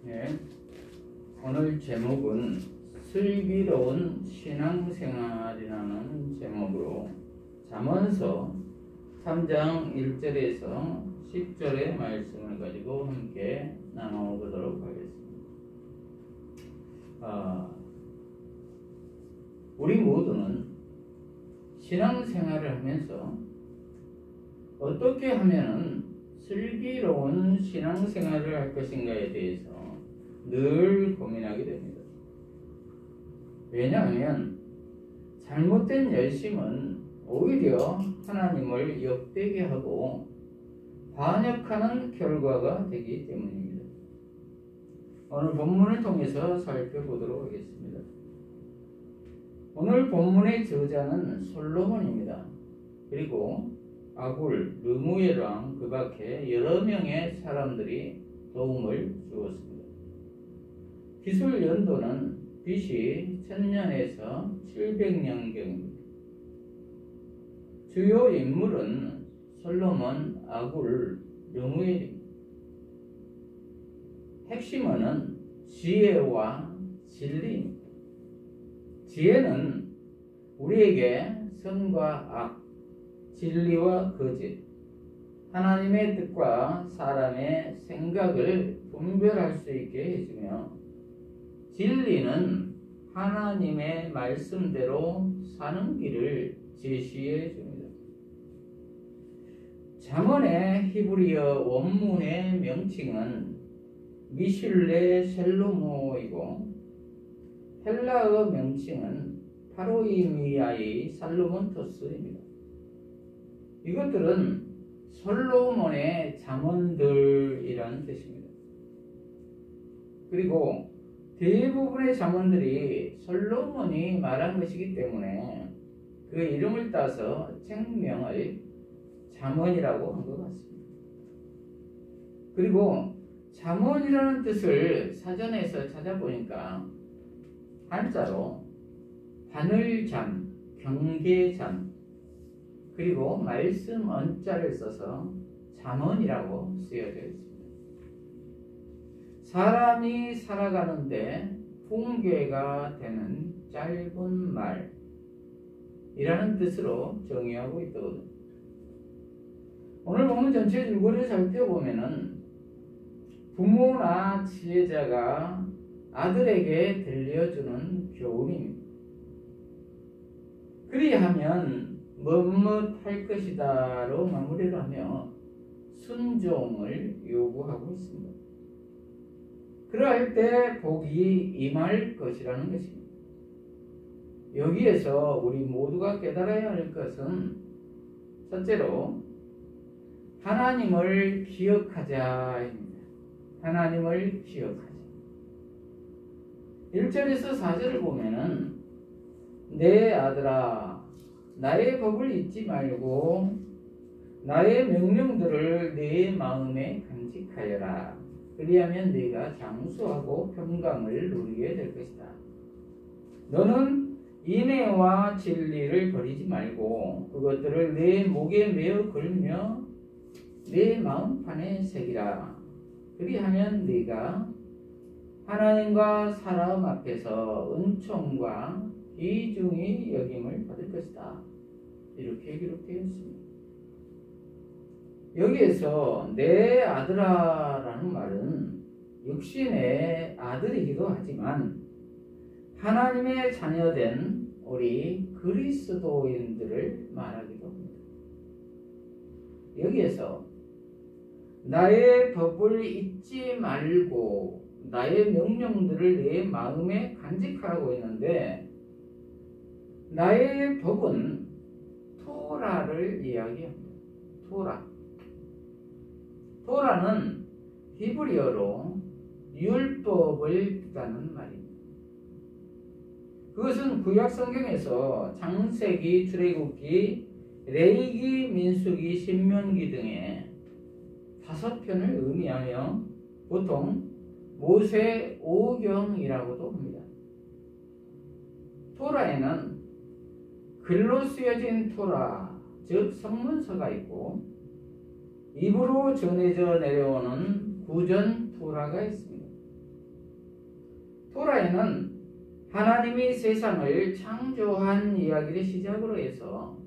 네, 오늘 제목은 슬기로운 신앙생활이라는 제목으로 잠언서 3장 1절에서 10절의 말씀을 가지고 함께 나눠보도록 하겠습니다. 우리 모두는 신앙생활을 하면서 어떻게 하면은 슬기로운 신앙생활을 할 것인가에 대해서 늘 고민하게 됩니다. 왜냐하면 잘못된 열심은 오히려 하나님을 욕되게 하고 반역하는 결과가 되기 때문입니다. 오늘 본문을 통해서 살펴보도록 하겠습니다. 오늘 본문의 저자는 솔로몬입니다. 그리고 아굴, 르무엘왕 그 밖에 여러 명의 사람들이 도움을 주었습니다. 기술 연도는 BC 1000년에서 700년경입니다. 주요 인물은 솔로몬, 아굴, 르무엘입니다. 핵심어는 지혜와 진리입니다. 지혜는 우리에게 선과 악, 진리와 거짓, 하나님의 뜻과 사람의 생각을 분별할 수 있게 해주며, 진리는 하나님의 말씀대로 사는 길을 제시해 줍니다. 잠언의 히브리어 원문의 명칭은 미슐레 셀로모이고 헬라어 명칭은 파로이미아의 살로몬토스입니다. 이것들은 솔로몬의 잠언들이라는 뜻입니다. 그리고 대부분의 잠언들이 솔로몬이 말한 것이기 때문에 그 이름을 따서 책명을 잠언이라고 한 것 같습니다. 그리고 잠언이라는 뜻을 사전에서 찾아보니까 한자로 바늘잠, 경계잠, 그리고 말씀 언자를 써서 잠언이라고 쓰여져 있습니다. 사람이 살아가는데 붕괴가 되는 짧은 말이라는 뜻으로 정의하고 있거든요. 오늘 본문 전체 줄거리를 살펴보면은 부모나 지혜자가 아들에게 들려주는 교훈입니다. 그리하면 뭐뭇 할 것이다로 마무리를 하며 순종을 요구하고 있습니다. 그러할 때 복이 임할 것이라는 것입니다. 여기에서 우리 모두가 깨달아야 할 것은 첫째로 하나님을 기억하자입니다. 하나님을 기억하자. 1절에서 4절을 보면은 내 아들아 나의 법을 잊지 말고 나의 명령들을 내 마음에 간직하여라. 그리하면 네가 장수하고 평강을 누리게 될 것이다. 너는 인애와 진리를 버리지 말고 그것들을 내 목에 메어 걸며 내 마음판에 새기라. 그리하면 네가 하나님과 사람 앞에서 은총과 귀중히 여김을 받을 것이다. 이렇게 기록되어 있습니다. 여기에서 내 아들아라는 말은 육신의 아들이기도 하지만 하나님의 자녀된 우리 그리스도인들을 말하기도 합니다. 여기에서 나의 법을 잊지 말고 나의 명령들을 내 마음에 간직하라고 했는데 나의 법은 토라를 이야기합니다. 토라는 히브리어로 율법을 뜻하는 말입니다. 그것은 구약 성경에서 창세기, 출애굽기, 레위기, 민수기, 신명기 등의 5편을 의미하며 보통 모세 오경이라고도 합니다. 토라에는 글로 쓰여진 토라, 즉 성문서가 있고 입으로 전해져 내려오는 구전 토라가 있습니다. 토라에는 하나님이 세상을 창조한 이야기를 시작으로 해서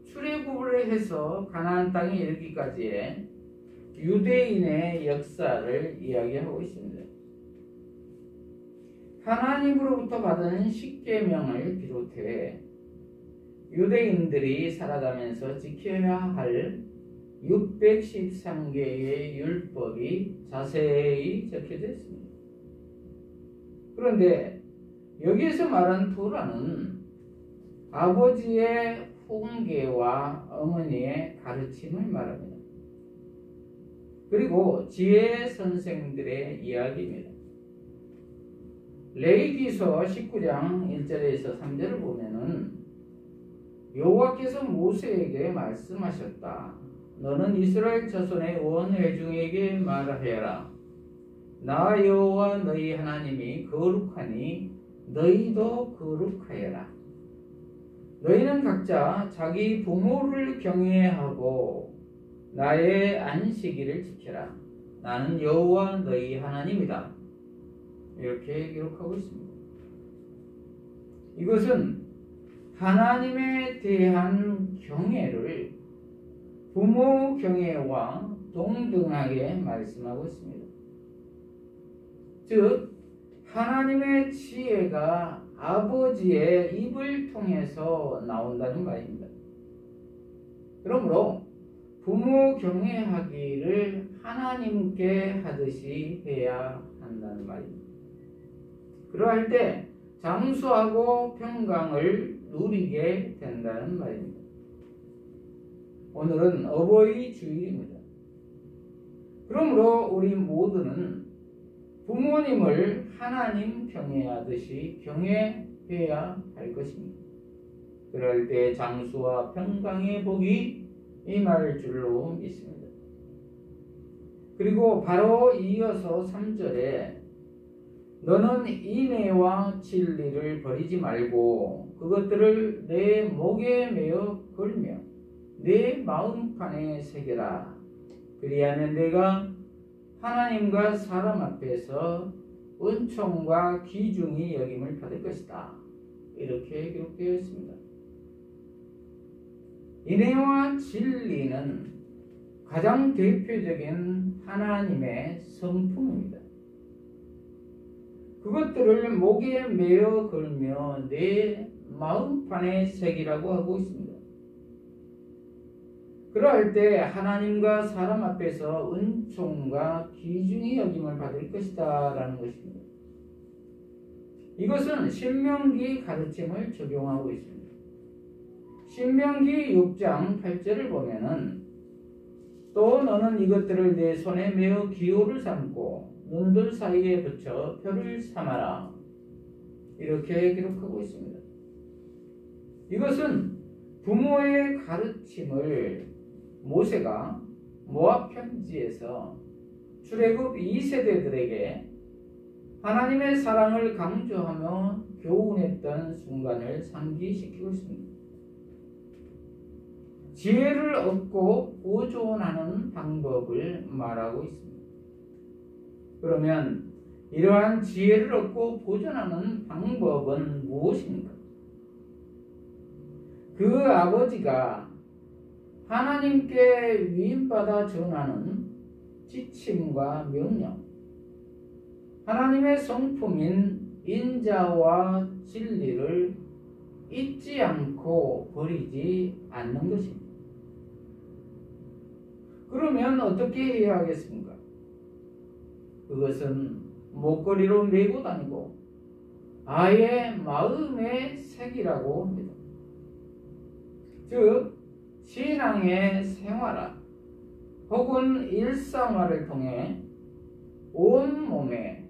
출애굽을 해서 가나안 땅에 이르기까지의 유대인의 역사를 이야기하고 있습니다. 하나님으로부터 받은 십계명을 비롯해 유대인들이 살아가면서 지켜야 할 613개의 율법이 자세히 적혀져 있습니다. 그런데 여기에서 말한 토라는 아버지의 훈계와 어머니의 가르침을 말합니다. 그리고 지혜 선생들의 이야기입니다. 레위기서 19장 1절에서 3절을 보면은 여호와께서 모세에게 말씀하셨다. 너는 이스라엘 자손의 온 회중에게 말하여라. 나 여호와 너희 하나님이 거룩하니 너희도 거룩하여라. 너희는 각자 자기 부모를 경외하고 나의 안식일을 지켜라. 나는 여호와 너희 하나님이다. 이렇게 기록하고 있습니다. 이것은 하나님에 대한 경외를 부모 경외와 동등하게 말씀하고 있습니다. 즉 하나님의 지혜가 아버지의 입을 통해서 나온다는 말입니다. 그러므로 부모 경외하기를 하나님께 하듯이 해야 한다는 말입니다. 그러할 때 장수하고 평강을 누리게 된다는 말입니다. 오늘은 어버이 주일입니다. 그러므로 우리 모두는 부모님을 하나님 경외하듯이 경외해야 할 것입니다. 그럴 때 장수와 평강의 복이 임할 줄로 믿습니다. 그리고 바로 이어서 3절에 너는 인애와 진리를 버리지 말고 그것들을 내 목에 매어 걸며 내 마음판에 새겨라. 그리하면 내가 하나님과 사람 앞에서 은총과 귀중히 여김을 받을 것이다. 이렇게 기록되어 있습니다. 인애와 진리는 가장 대표적인 하나님의 성품입니다. 그것들을 목에 매어 걸며 내 마음판에 새기라고 하고 있습니다. 그럴 때 하나님과 사람 앞에서 은총과 귀중히 여김을 받을 것이다 라는 것입니다. 이것은 신명기 가르침을 적용하고 있습니다. 신명기 6장 8절을 보면은 또 너는 이것들을 내 손에 매어 기호를 삼고 눈들 사이에 붙여 표를 삼아라. 이렇게 기록하고 있습니다. 이것은 부모의 가르침을 모세가 모압 편지에서 출애굽 2세대들에게 하나님의 사랑을 강조하며 교훈했던 순간을 상기시키고 있습니다. 지혜를 얻고 보존하는 방법을 말하고 있습니다. 그러면 이러한 지혜를 얻고 보존하는 방법은 무엇입니까? 그 아버지가 하나님께 위임받아 전하는 지침과 명령, 하나님의 성품인 인자와 진리를 잊지 않고 버리지 않는 것입니다. 그러면 어떻게 해야 하겠습니까? 그것은 목걸이로 메고 다니고 아예 마음에 새기라고 합니다. 즉 신앙의 생활화 혹은 일상화를 통해 온 몸에,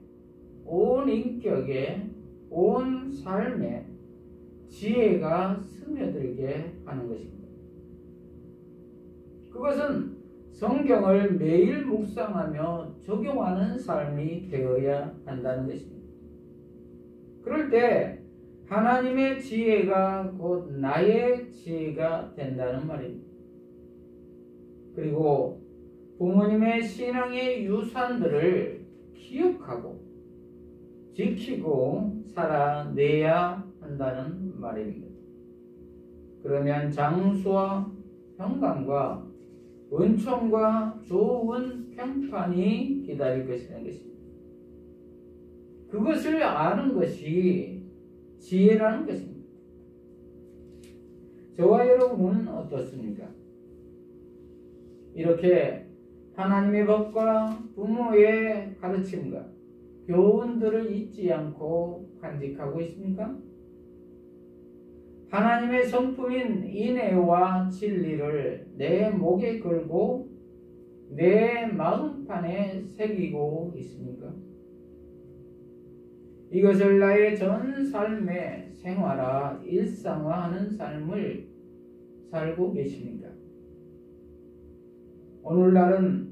온 인격에, 온 삶에 지혜가 스며들게 하는 것입니다. 그것은 성경을 매일 묵상하며 적용하는 삶이 되어야 한다는 것입니다. 그럴 때 하나님의 지혜가 곧 나의 지혜가 된다는 말입니다. 그리고 부모님의 신앙의 유산들을 기억하고 지키고 살아내야 한다는 말입니다. 그러면 장수와 평강과 은총과 좋은 평판이 기다릴 것이라는 것입니다. 그것을 아는 것이 지혜라는 것입니다. 저와 여러분은 어떻습니까? 이렇게 하나님의 법과 부모의 가르침과 교훈들을 잊지 않고 간직하고 있습니까? 하나님의 성품인 인애와 진리를 내 목에 걸고 내 마음판에 새기고 있습니까? 이것을 나의 전 삶의 생활화, 일상화하는 삶을 살고 계십니까? 오늘날은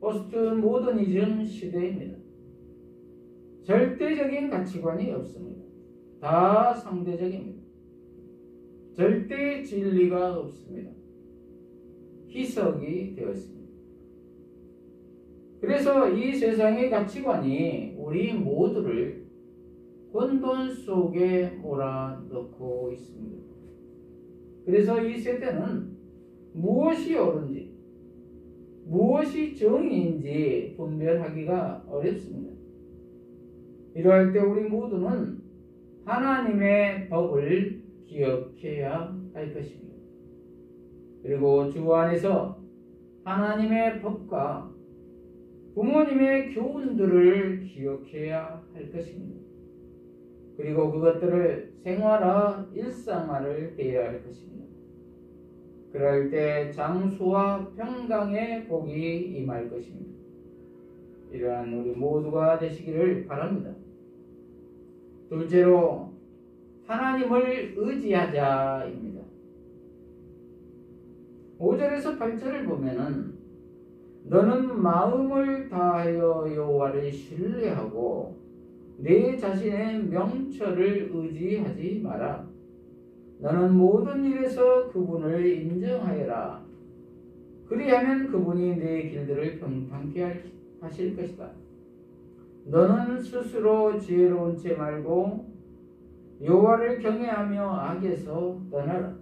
포스트 모더니즘 시대입니다. 절대적인 가치관이 없습니다. 다 상대적입니다. 절대 진리가 없습니다. 희석이 되었습니다. 그래서 이 세상의 가치관이 우리 모두를 혼돈 속에 몰아넣고 있습니다. 그래서 이 세대는 무엇이 옳은지, 무엇이 정의인지 분별하기가 어렵습니다. 이러할 때 우리 모두는 하나님의 법을 기억해야 할 것입니다. 그리고 주 안에서 하나님의 법과 부모님의 교훈들을 기억해야 할 것입니다. 그리고 그것들을 생활화, 일상화를 해야 할 것입니다. 그럴 때 장수와 평강의 복이 임할 것입니다. 이러한 우리 모두가 되시기를 바랍니다. 둘째로 하나님을 의지하자입니다. 5절에서 8절을 보면은 너는 마음을 다하여 여호와를 신뢰하고 내 자신의 명철을 의지하지 마라. 너는 모든 일에서 그분을 인정하여라. 그리하면 그분이 내 길들을 평탄케 하실 것이다. 너는 스스로 지혜로운 채 말고 여호와를 경외하며 악에서 떠나라.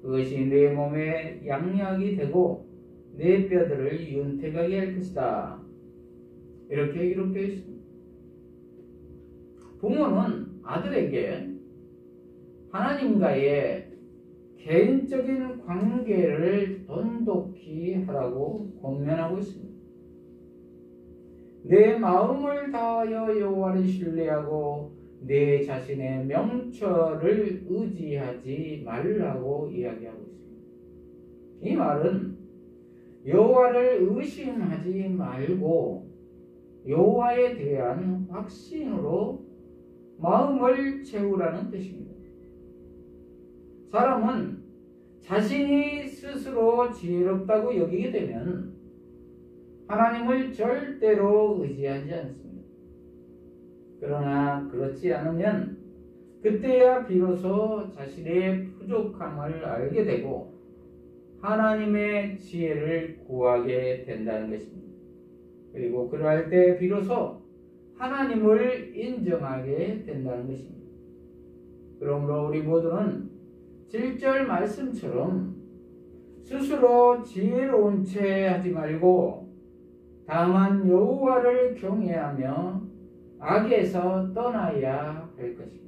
그것이 내 몸에 양약이 되고 내 뼈들을 윤택하게 할 것이다. 이렇게 기록되어 있습니다. 부모는 아들에게 하나님과의 개인적인 관계를 돈독히 하라고 권면하고 있습니다. 내 마음을 다하여 여호와를 신뢰하고 내 자신의 명철을 의지하지 말라고 이야기하고 있습니다. 이 말은 여호와를 의심하지 말고 여호와에 대한 확신으로 마음을 채우라는 뜻입니다. 사람은 자신이 스스로 지혜롭다고 여기게 되면 하나님을 절대로 의지하지 않습니다. 그러나 그렇지 않으면 그때야 비로소 자신의 부족함을 알게 되고 하나님의 지혜를 구하게 된다는 것입니다. 그리고 그러할 때 비로소 하나님을 인정하게 된다는 것입니다. 그러므로 우리 모두는 7절 말씀처럼 스스로 지혜로운 채 하지 말고 다만 여호와를 경외하며 악에서 떠나야 할 것입니다.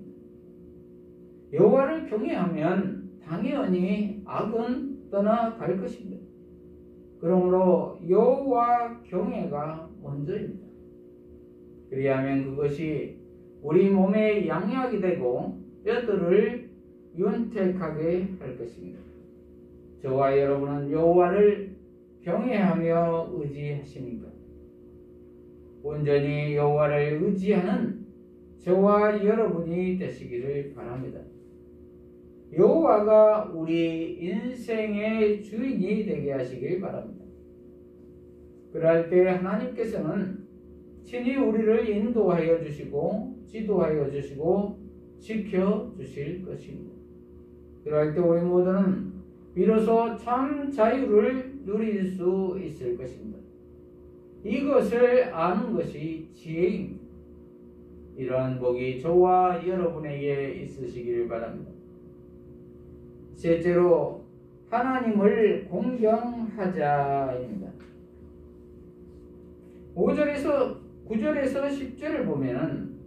여호와를 경외하면 당연히 악은 떠나갈 것입니다. 그러므로 여호와 경외가 먼저입니다. 그리하면 그것이 우리 몸의 양약이 되고 뼈들을 윤택하게 할 것입니다. 저와 여러분은 여호와를 경외하며 의지하십니까? 온전히 여호와를 의지하는 저와 여러분이 되시기를 바랍니다. 여호와가 우리 인생의 주인이 되게 하시길 바랍니다. 그럴 때 하나님께서는 친히 우리를 인도하여 주시고 지도하여 주시고 지켜 주실 것입니다. 그럴 때 우리 모두는 비로소 참 자유를 누릴 수 있을 것입니다. 이것을 아는 것이 지혜입니다. 이러한 복이 저와 여러분에게 있으시길 바랍니다. 셋째로 하나님을 공경하자입니다. 5절에서 9절에서 10절을 보면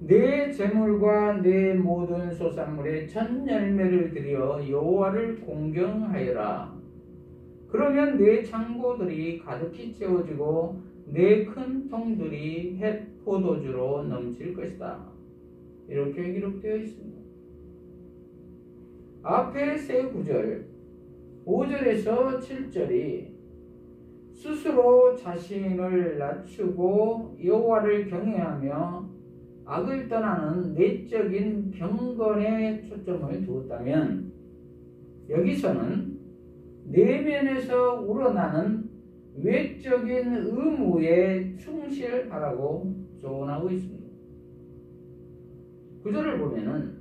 내 재물과 내 모든 소산물의 첫 열매를 드려 여호와를 공경하여라. 그러면 내 창고들이 가득히 채워지고 내 큰 통들이 햇 포도주로 넘칠 것이다. 이렇게 기록되어 있습니다. 앞에 세 구절 5절에서 7절이 스스로 자신을 낮추고 여호와를 경외하며 악을 떠나는 내적인 경건에 초점을 두었다면, 여기서는 내면에서 우러나는 외적인 의무에 충실하라고 조언하고 있습니다. 구절을 보면은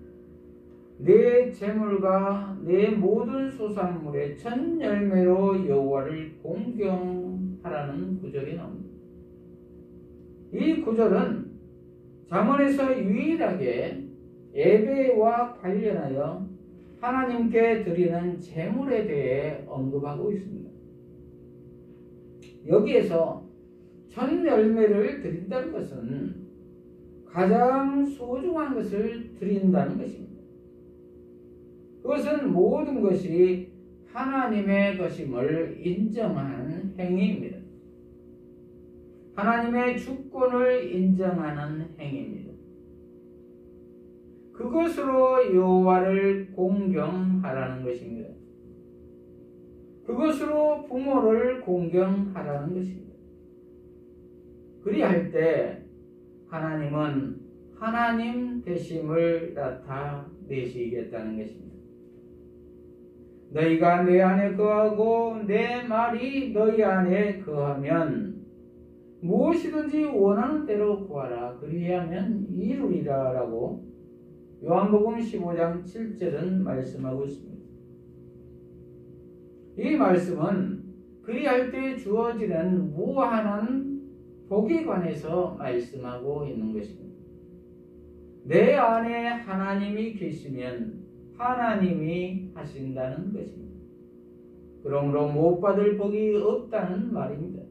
내 재물과 내 모든 소산물의 첫 열매로 여호와를 공경하라는 구절이 나옵니다. 이 구절은 잠언에서 유일하게 예배와 관련하여 하나님께 드리는 재물에 대해 언급하고 있습니다. 여기에서 첫 열매를 드린다는 것은 가장 소중한 것을 드린다는 것입니다. 그것은 모든 것이 하나님의 것임을 인정하는 행위입니다. 하나님의 주권을 인정하는 행위입니다. 그것으로 여호와를 공경하라는 것입니다. 그것으로 부모를 공경하라는 것입니다. 그리할 때 하나님은 하나님 되심을 나타내시겠다는 것입니다. 너희가 내 안에 거하고 내 말이 너희 안에 거하면 무엇이든지 원하는 대로 구하라. 그리하면 이루리라 라고 요한복음 15장 7절은 말씀하고 있습니다. 이 말씀은 그리할 때 주어지는 무한한 복에 관해서 말씀하고 있는 것입니다. 내 안에 하나님이 계시면 하나님이 하신다는 것입니다. 그러므로 못 받을 복이 없다는 말입니다.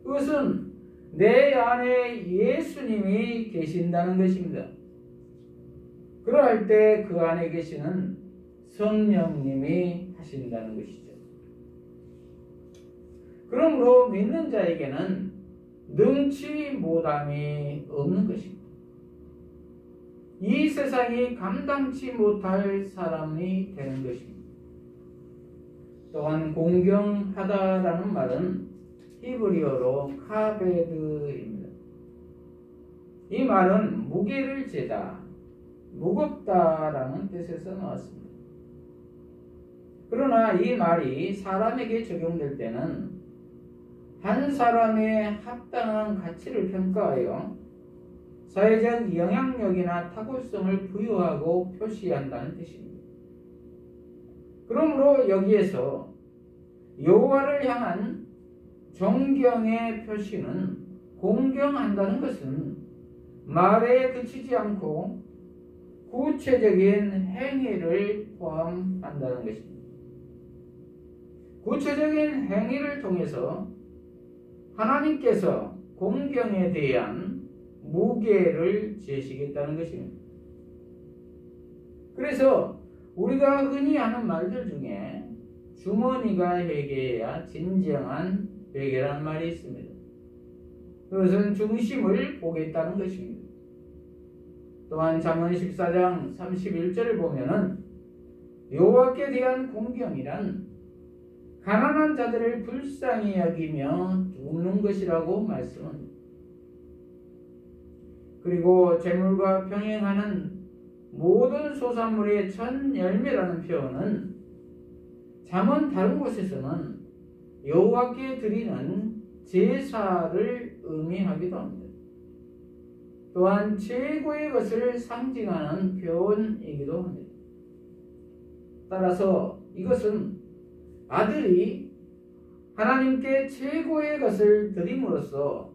그것은 내 안에 예수님이 계신다는 것입니다. 그럴 때 그 안에 계시는 성령님이 하신다는 것이죠. 그러므로 믿는 자에게는 능치 못함이 없는 것입니다. 이 세상이 감당치 못할 사람이 되는 것입니다. 또한 공경하다라는 말은 히브리어로 카베드입니다. 이 말은 무게를 재다, 무겁다라는 뜻에서 나왔습니다. 그러나 이 말이 사람에게 적용될 때는 한 사람의 합당한 가치를 평가하여 사회적 영향력이나 탁월성을 부여하고 표시한다는 뜻입니다. 그러므로 여기에서 여호와를 향한 존경의 표시는 공경한다는 것은 말에 그치지 않고 구체적인 행위를 포함한다는 것입니다. 구체적인 행위를 통해서 하나님께서 공경에 대한 무게를 재시겠다는 것입니다. 그래서 우리가 흔히 하는 말들 중에 주머니가 회개해야 진정한 회개라는 말이 있습니다. 그것은 중심을 보겠다는 것입니다. 또한 잠언 14장 31절을 보면은 여호와께 대한 공경이란 가난한 자들을 불쌍히 여기며 돕는 것이라고 말씀합니다. 그리고 재물과 병행하는 모든 소산물의 첫 열매라는 표현은 잠언 다른 곳에서는 여호와께 드리는 제사를 의미하기도 합니다. 또한 최고의 것을 상징하는 표현이기도 합니다. 따라서 이것은 아들이 하나님께 최고의 것을 드림으로써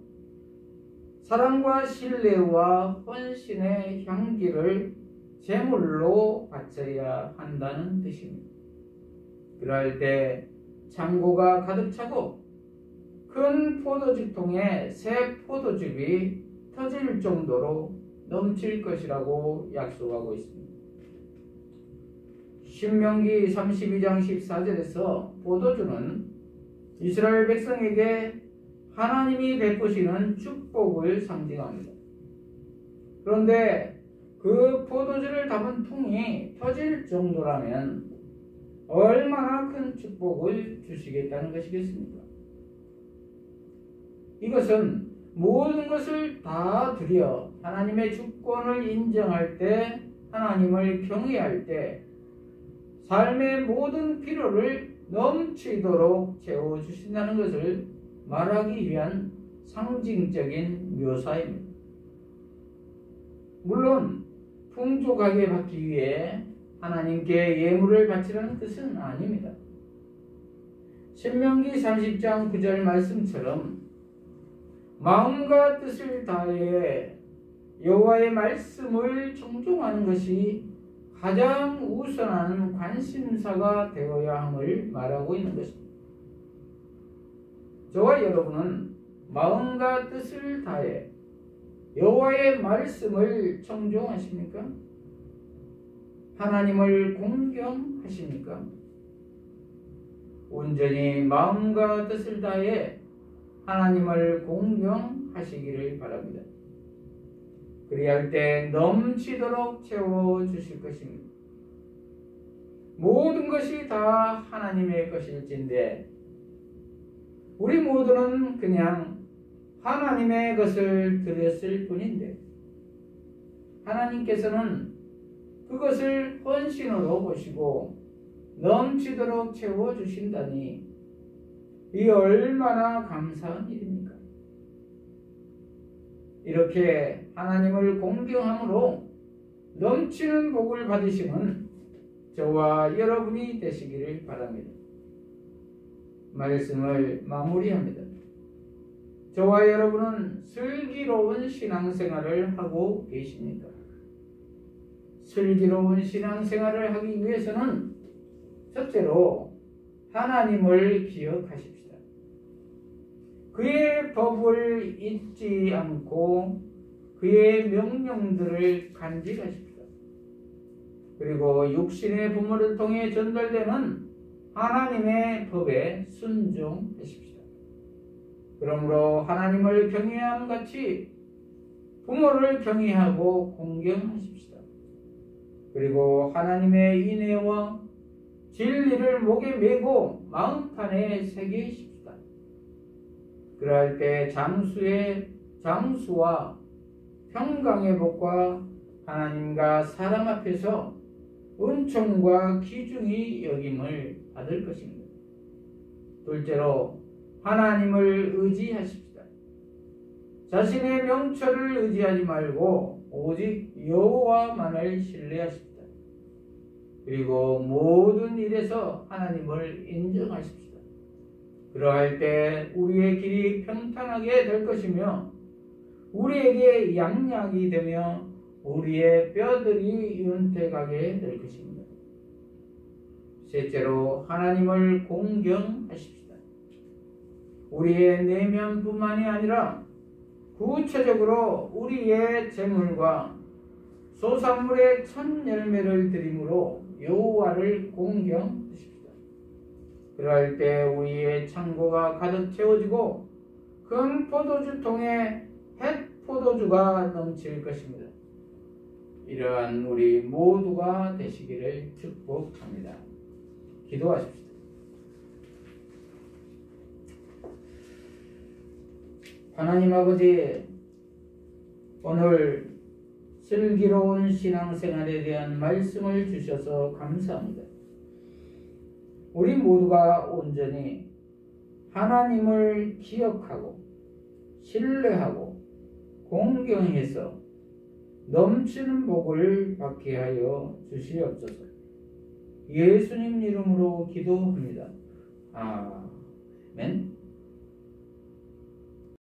사랑과 신뢰와 헌신의 향기를 제물로 바쳐야 한다는 뜻입니다. 그럴 때 창고가 가득 차고 큰 포도주통에 새 포도즙이 터질 정도로 넘칠 것이라고 약속하고 있습니다. 신명기 32장 14절에서 포도주는 이스라엘 백성에게 하나님이 베푸시는 축복을 상징합니다. 그런데 그 포도주를 담은 통이 터질 정도라면 얼마나 큰 축복을 주시겠다는 것이겠습니까? 이것은 모든 것을 다 드려 하나님의 주권을 인정할 때, 하나님을 경외할 때 삶의 모든 필요를 넘치도록 채워주신다는 것을 말하기 위한 상징적인 묘사입니다. 물론 풍족하게 받기 위해 하나님께 예물을 바치라는 뜻은 아닙니다. 신명기 30장 9절 말씀처럼 마음과 뜻을 다해 여호와의 말씀을 청종하는 것이 가장 우선한 관심사가 되어야 함을 말하고 있는 것입니다. 저와 여러분은 마음과 뜻을 다해 여호와의 말씀을 청종하십니까? 하나님을 공경하십니까? 온전히 마음과 뜻을 다해 하나님을 공경하시기를 바랍니다. 그리할 때 넘치도록 채워주실 것입니다. 모든 것이 다 하나님의 것일진데 우리 모두는 그냥 하나님의 것을 드렸을 뿐인데 하나님께서는 그것을 헌신으로 보시고 넘치도록 채워주신다니 이 얼마나 감사한 일입니까? 이렇게 하나님을 공경함으로 넘치는 복을 받으시는 저와 여러분이 되시기를 바랍니다. 말씀을 마무리합니다. 저와 여러분은 슬기로운 신앙생활을 하고 계십니까? 슬기로운 신앙생활을 하기 위해서는 첫째로 하나님을 기억하십시다. 그의 법을 잊지 않고 그의 명령들을 간직하십시다. 그리고 육신의 부모를 통해 전달되는 하나님의 법에 순종하십시다. 그러므로 하나님을 경외함 같이 부모를 경외하고 공경하십시다. 그리고 하나님의 인애와 진리를 목에 메고 마음판에 새기십시다. 그럴 때 장수와 평강의 복과 하나님과 사람 앞에서 은총과 기중이 여김을 받을 것입니다. 둘째로 하나님을 의지하십시다. 자신의 명철을 의지하지 말고 오직 여호와만을 신뢰하십시다. 그리고 모든 일에서 하나님을 인정하십시다. 그러할 때 우리의 길이 평탄하게 될 것이며 우리에게 양약이 되며 우리의 뼈들이 윤택하게 될 것입니다. 셋째로 하나님을 공경하십시다. 우리의 내면뿐만이 아니라 구체적으로 우리의 재물과 소산물의 첫 열매를 드림으로 여호와를 공경하십시다. 그럴 때 우리의 창고가 가득 채워지고 큰 포도주통에 햇 포도주가 넘칠 것입니다. 이러한 우리 모두가 되시기를 축복합니다. 기도하십시다. 하나님 아버지, 오늘 슬기로운 신앙생활에 대한 말씀을 주셔서 감사합니다. 우리 모두가 온전히 하나님을 기억하고 신뢰하고 공경해서 넘치는 복을 받게 하여 주시옵소서. 예수님 이름으로 기도합니다. 아멘. 맨